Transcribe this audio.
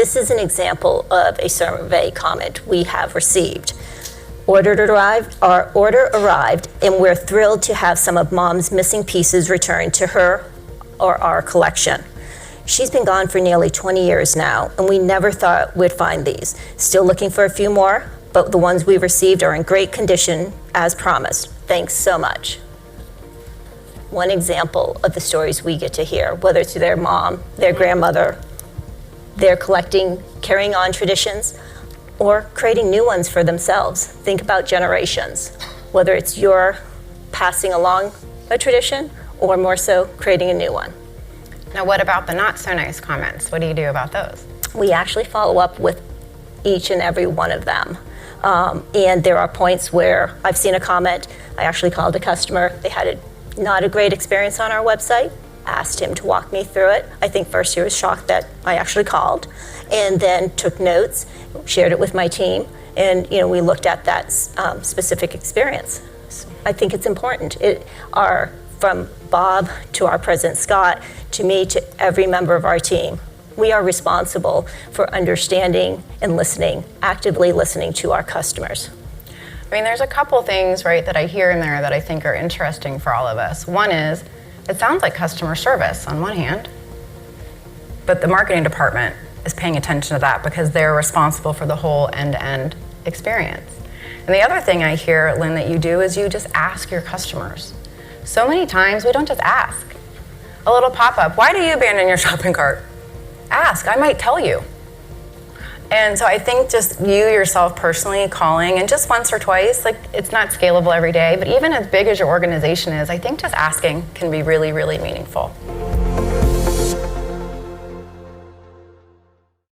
This is an example of a survey comment we have received. Our order arrived, and we're thrilled to have some of Mom's missing pieces returned to her or our collection. She's been gone for nearly 20 years now, and we never thought we'd find these. Still looking for a few more, but the ones we received are in great condition as promised. Thanks so much. One example of the stories we get to hear, whether it's their mom, their grandmother, they're collecting, carrying on traditions, or creating new ones for themselves. Think about generations, whether it's your passing along a tradition or more so creating a new one. Now what about the not so nice comments? What do you do about those? We actually follow up with each and every one of them. And there are points where I've seen a comment, I actually called a customer, they had not a great experience on our website, asked him to walk me through it. I think first he was shocked that I actually called, and then took notes, shared it with my team, and we looked at that specific experience. So I think it's important. From Bob to our president Scott, to me, to every member of our team, we are responsible for understanding and listening, actively listening to our customers. I mean, there's a couple things, right, that I hear in there that I think are interesting for all of us. One is, it sounds like customer service on one hand, but the marketing department is paying attention to that because they're responsible for the whole end-to-end experience. And the other thing I hear, Lynn, that you do is you just ask your customers. So many times we don't just ask. A little pop-up, why do you abandon your shopping cart? Ask, I might tell you. And so I think just you yourself personally calling, and just once or twice, like it's not scalable every day, but even as big as your organization is, I think just asking can be really, really meaningful.